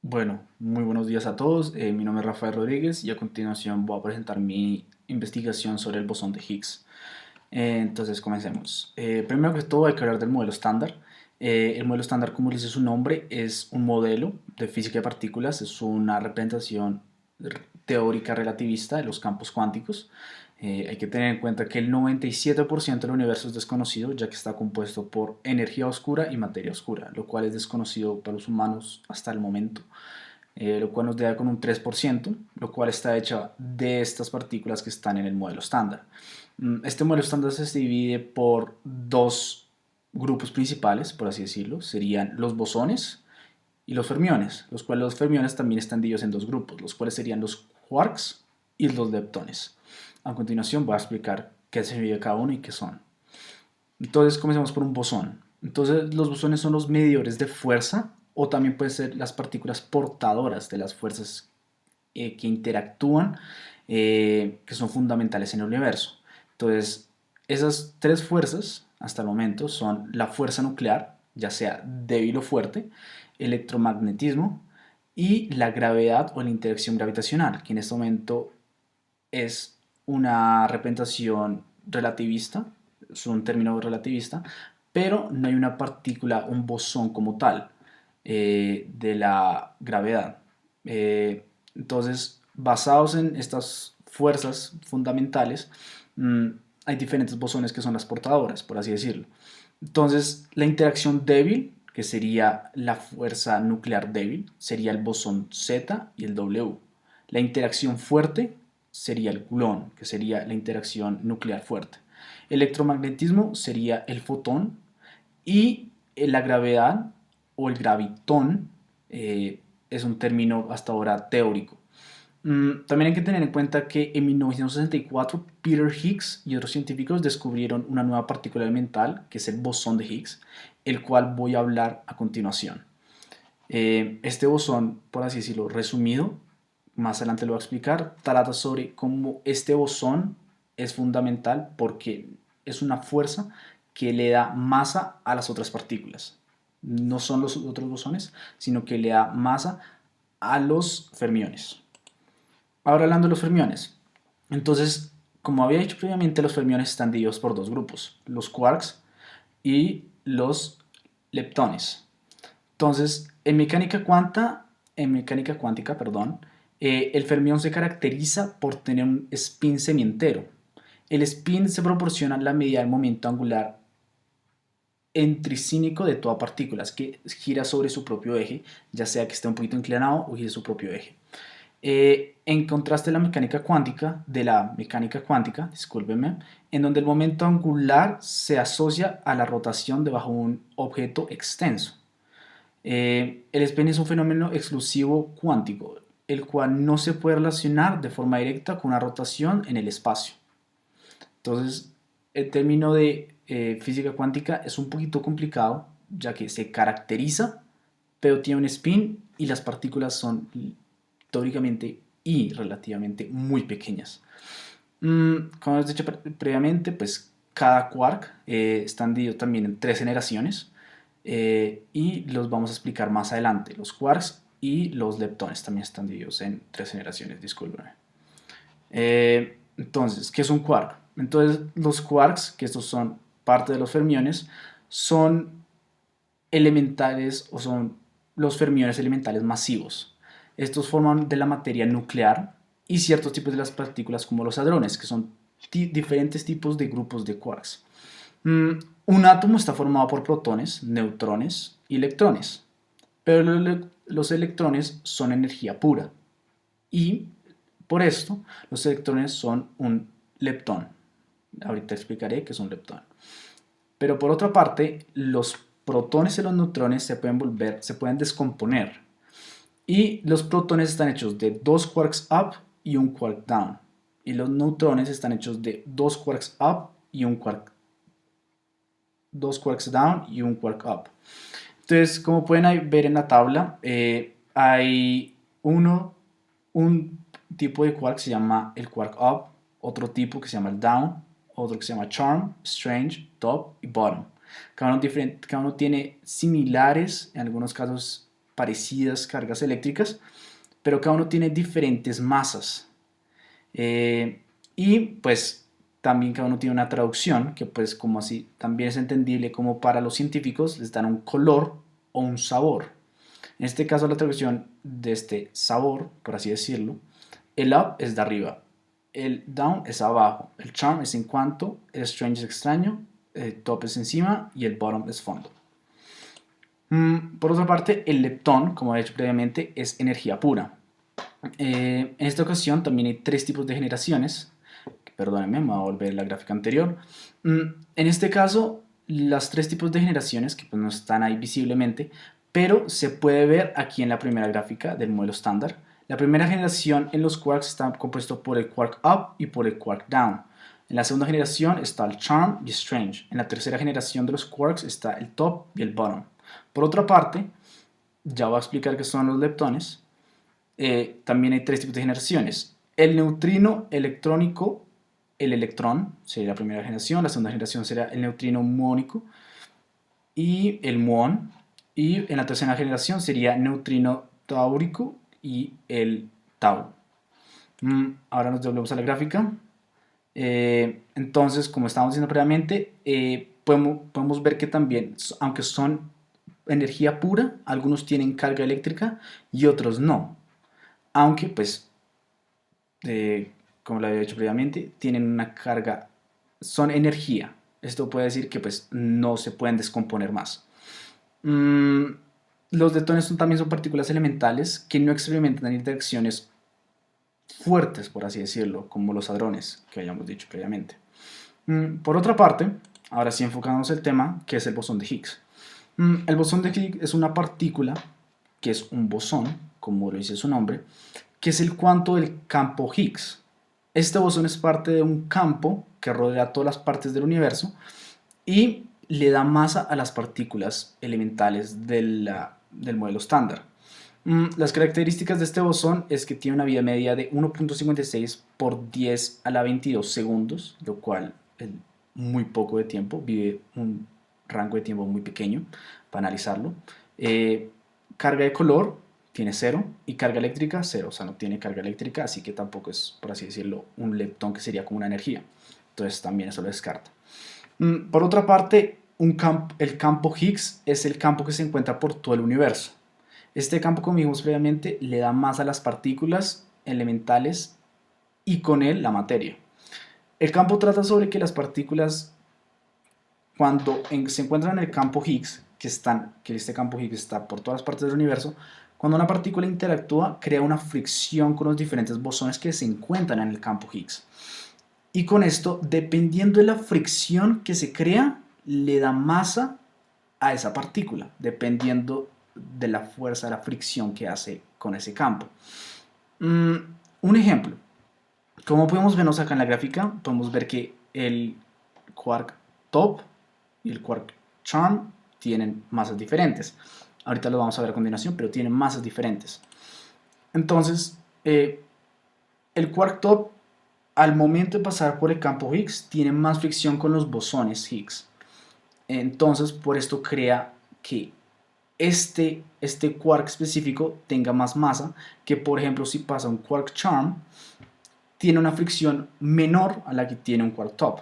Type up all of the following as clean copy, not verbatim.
Bueno, muy buenos días a todos. Mi nombre es Rafael Rodríguez y a continuación voy a presentar mi investigación sobre el bosón de Higgs. Entonces, comencemos. Primero que todo, hay que hablar del modelo estándar. El modelo estándar, como dice su nombre, es un modelo de física de partículas, es una representación teórica relativista de los campos cuánticos. Hay que tener en cuenta que el 97% del universo es desconocido, ya que está compuesto por energía oscura y materia oscura, lo cual es desconocido para los humanos hasta el momento. Lo cual nos deja con un 3%, lo cual está hecho de estas partículas que están en el modelo estándar. Este modelo estándar se divide por dos grupos principales, por así decirlo, serían los bosones y los fermiones, los cuales los fermiones también están divididos en dos grupos, los cuales serían los quarks y los leptones. A continuación voy a explicar qué significa cada uno y qué son. Entonces comencemos por un bosón. Entonces los bosones son los medidores de fuerza o también pueden ser las partículas portadoras de las fuerzas que interactúan, que son fundamentales en el universo. Entonces esas tres fuerzas hasta el momento son la fuerza nuclear, ya sea débil o fuerte, electromagnetismo y la gravedad o la interacción gravitacional, que en este momento es una representación relativista, es un término relativista, pero no hay una partícula, un bosón como tal de la gravedad. Entonces, basados en estas fuerzas fundamentales, mmm, hay diferentes bosones que son las portadoras, por así decirlo. Entonces, la interacción débil, que sería la fuerza nuclear débil, sería el bosón Z y el W. La interacción fuerte sería el gluón, que sería la interacción nuclear fuerte. Electromagnetismo sería el fotón y la gravedad o el gravitón es un término hasta ahora teórico. También hay que tener en cuenta que en 1964 Peter Higgs y otros científicos descubrieron una nueva partícula elemental que es el bosón de Higgs, el cual voy a hablar a continuación. Este bosón, por así decirlo, resumido, más adelante lo voy a explicar, trata sobre cómo este bosón es fundamental porque es una fuerza que le da masa a las otras partículas. No son los otros bosones, sino que le da masa a los fermiones. Ahora hablando de los fermiones. Entonces, como había dicho previamente, los fermiones están divididos por dos grupos, los quarks y los leptones. Entonces, en mecánica cuántica, perdón, el fermión se caracteriza por tener un spin semientero. El spin se proporciona en la medida del momento angular intricínico de toda partícula, que gira sobre su propio eje, ya sea que esté un poquito inclinado o gire su propio eje. En contraste de la mecánica cuántica, discúlpenme, en donde el momento angular se asocia a la rotación debajo de un objeto extenso. El spin es un fenómeno exclusivo cuántico, el cual no se puede relacionar de forma directa con una rotación en el espacio. Entonces, el término de física cuántica es un poquito complicado, ya que se caracteriza, pero tiene un spin y las partículas son teóricamente y relativamente muy pequeñas. Como hemos dicho previamente, pues cada quark está dividido también en tres generaciones y los vamos a explicar más adelante. Los quarks y los leptones también están divididos en tres generaciones, discúlpenme. Entonces, ¿qué es un quark? Entonces, los quarks, que estos son parte de los fermiones, son elementales o son los fermiones elementales masivos. Estos forman de la materia nuclear y ciertos tipos de las partículas como los hadrones, que son diferentes tipos de grupos de quarks. Un átomo está formado por protones, neutrones y electrones, pero los electrones son energía pura y por esto los electrones son un leptón. Ahorita explicaré qué es un leptón. Pero por otra parte, los protones y los neutrones se pueden descomponer. Y los protones están hechos de dos quarks up y un quark down. Y los neutrones están hechos de dos quarks up y dos quarks down y un quark up. Entonces, como pueden ver en la tabla, hay un tipo de quark que se llama el quark up, otro tipo que se llama el down, otro que se llama charm, strange, top y bottom. Cada uno tiene similares, en algunos casos parecidas cargas eléctricas, pero cada uno tiene diferentes masas. Y pues también cada uno tiene una traducción que pues como así también es entendible como para los científicos les dan un color o un sabor. En este caso la traducción de este sabor, por así decirlo, el up es de arriba, el down es abajo, el charm es en cuanto, el strange es extraño, el top es encima y el bottom es fondo. Por otra parte, el leptón, como he dicho previamente, es energía pura. En esta ocasión también hay tres tipos de generaciones. Perdónenme, me voy a volver a la gráfica anterior. En este caso, los tres tipos de generaciones, que pues no están ahí visiblemente, pero se puede ver aquí en la primera gráfica del modelo estándar. La primera generación en los quarks está compuesto por el quark up y por el quark down. En la segunda generación está el charm y strange. En la tercera generación de los quarks está el top y el bottom. Por otra parte, ya voy a explicar qué son los leptones. También hay tres tipos de generaciones. El neutrino electrónico, el electrón, sería la primera generación. La segunda generación será el neutrino muónico y el muón. Y en la tercera generación sería neutrino táurico y el tau. Ahora nos devolvemos a la gráfica. Entonces, como estábamos diciendo previamente, podemos ver que también, aunque son energía pura, algunos tienen carga eléctrica y otros no. Aunque, pues, como lo había dicho previamente, tienen una carga, son energía. Esto puede decir que pues no se pueden descomponer más. Los leptones también son partículas elementales que no experimentan interacciones fuertes, por así decirlo, como los hadrones que habíamos dicho previamente. Por otra parte, ahora sí enfocándonos en el tema, que es el bosón de Higgs. El bosón de Higgs es una partícula que es un bosón, como lo dice su nombre, que es el cuanto del campo Higgs. Este bosón es parte de un campo que rodea todas las partes del universo y le da masa a las partículas elementales del modelo estándar. Las características de este bosón es que tiene una vida media de 1.56 por 10 a la 22 segundos, lo cual es muy poco de tiempo, vive un rango de tiempo muy pequeño para analizarlo. Carga de color tiene 0 y carga eléctrica 0, o sea, no tiene carga eléctrica, así que tampoco es, por así decirlo, un leptón que sería como una energía. Entonces también eso lo descarta. Por otra parte, el campo Higgs es el campo que se encuentra por todo el universo. Este campo, como dijimos previamente, le da masa a las partículas elementales y con él la materia. El campo trata sobre que las partículas, cuando se encuentran en el campo Higgs, que este campo Higgs está por todas las partes del universo, cuando una partícula interactúa, crea una fricción con los diferentes bosones que se encuentran en el campo Higgs. Y con esto, dependiendo de la fricción que se crea, le da masa a esa partícula, dependiendo de la fuerza de la fricción que hace con ese campo. Un ejemplo, como podemos vernos acá en la gráfica, podemos ver que el quark top y el quark charm tienen masas diferentes. Ahorita lo vamos a ver a continuación, pero tienen masas diferentes. Entonces, el quark top, al momento de pasar por el campo Higgs, tiene más fricción con los bosones Higgs. Entonces, por esto crea que este quark específico tenga más masa que, por ejemplo, si pasa un quark charm, tiene una fricción menor a la que tiene un quark top.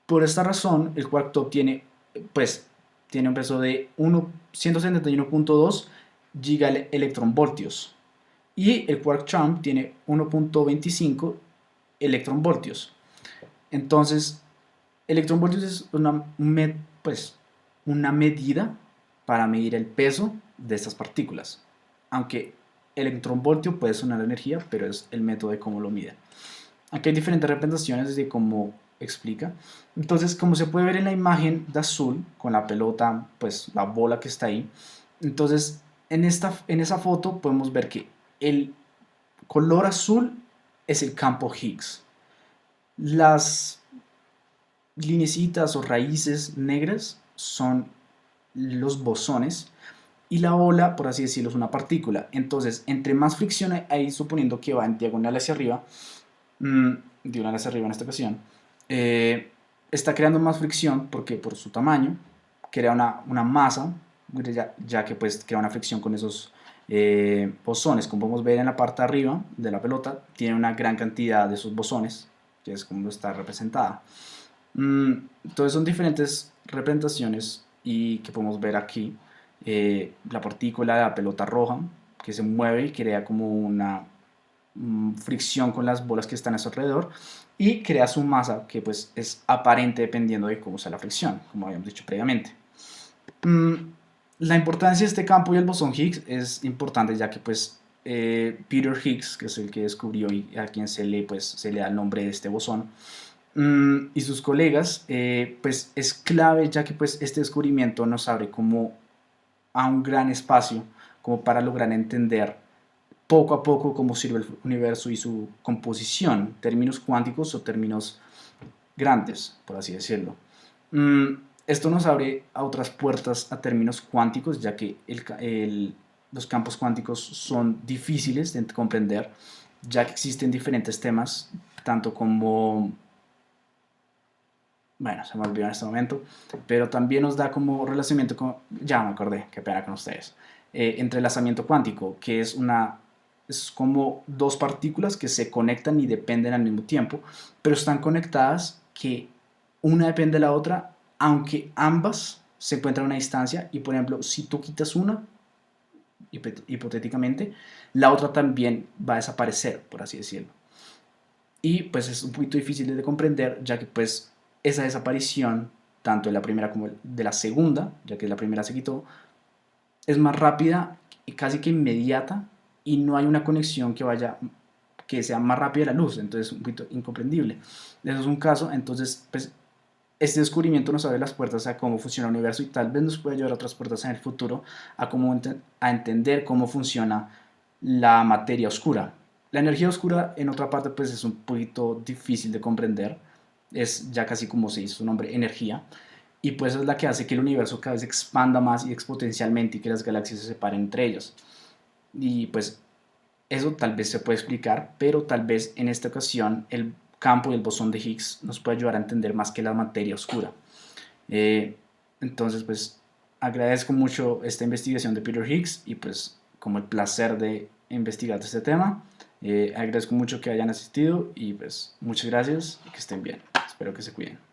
Por esta razón, el quark top tiene un peso de 171.2 gigaelectronvoltios y el quark charm tiene 1.25 electronvoltios. Entonces, electronvoltios es una medida para medir el peso de estas partículas. Aunque electronvoltio puede sonar energía, pero es el método de cómo lo miden. Aquí hay diferentes representaciones de cómo explica. Entonces, como se puede ver en la imagen de azul, con la pelota, pues la bola que está ahí, entonces en esa foto podemos ver que el color azul es el campo Higgs. Las linecitas o raíces negras son los bosones y la bola, por así decirlo, es una partícula. Entonces, entre más fricción hay, suponiendo que va en diagonal hacia arriba, diagonal hacia arriba en esta ocasión, está creando más fricción porque por su tamaño crea una masa ya que pues crea una fricción con esos bosones. Como podemos ver en la parte de arriba de la pelota, tiene una gran cantidad de esos bosones, que es como está representada. Entonces son diferentes representaciones y que podemos ver aquí. La partícula de la pelota roja que se mueve y crea como una fricción con las bolas que están a su alrededor y crea su masa que pues es aparente dependiendo de cómo sea la fricción, como habíamos dicho previamente. Mm, la importancia de este campo y el bosón Higgs es importante ya que pues Peter Higgs, que es el que descubrió y a quien se le da el nombre de este bosón, y sus colegas, pues es clave ya que pues este descubrimiento nos abre como a un gran espacio como para lograr entender poco a poco cómo sirve el universo y su composición, términos cuánticos o términos grandes, por así decirlo. Esto nos abre a otras puertas a términos cuánticos, ya que los campos cuánticos son difíciles de comprender, ya que existen diferentes temas, tanto como, bueno, se me olvidó en este momento, pero también nos da como relacionamiento con, ya me acordé, qué pena con ustedes, entrelazamiento cuántico, que es como dos partículas que se conectan y dependen al mismo tiempo, pero están conectadas que una depende de la otra, aunque ambas se encuentran a una distancia y por ejemplo, si tú quitas una, hipotéticamente, la otra también va a desaparecer, por así decirlo. Y pues es un poquito difícil de comprender, ya que pues esa desaparición, tanto de la primera como de la segunda, ya que la primera se quitó, es más rápida y casi que inmediata y no hay una conexión que sea más rápida de la luz, entonces es un poquito incomprendible. Eso es un caso, entonces pues este descubrimiento nos abre las puertas a cómo funciona el universo y tal vez nos puede llevar a otras puertas en el futuro a entender cómo funciona la materia oscura. La energía oscura, en otra parte, pues es un poquito difícil de comprender. Es ya casi como se dice su nombre, energía. Y pues es la que hace que el universo cada vez expanda más y exponencialmente y que las galaxias se separen entre ellas. Y pues eso tal vez se puede explicar, pero tal vez en esta ocasión el campo y el bosón de Higgs nos puede ayudar a entender más que la materia oscura. Eh, entonces, pues agradezco mucho esta investigación de Peter Higgs y pues como el placer de investigar este tema. Agradezco mucho que hayan asistido y pues muchas gracias y que estén bien. Espero que se cuiden.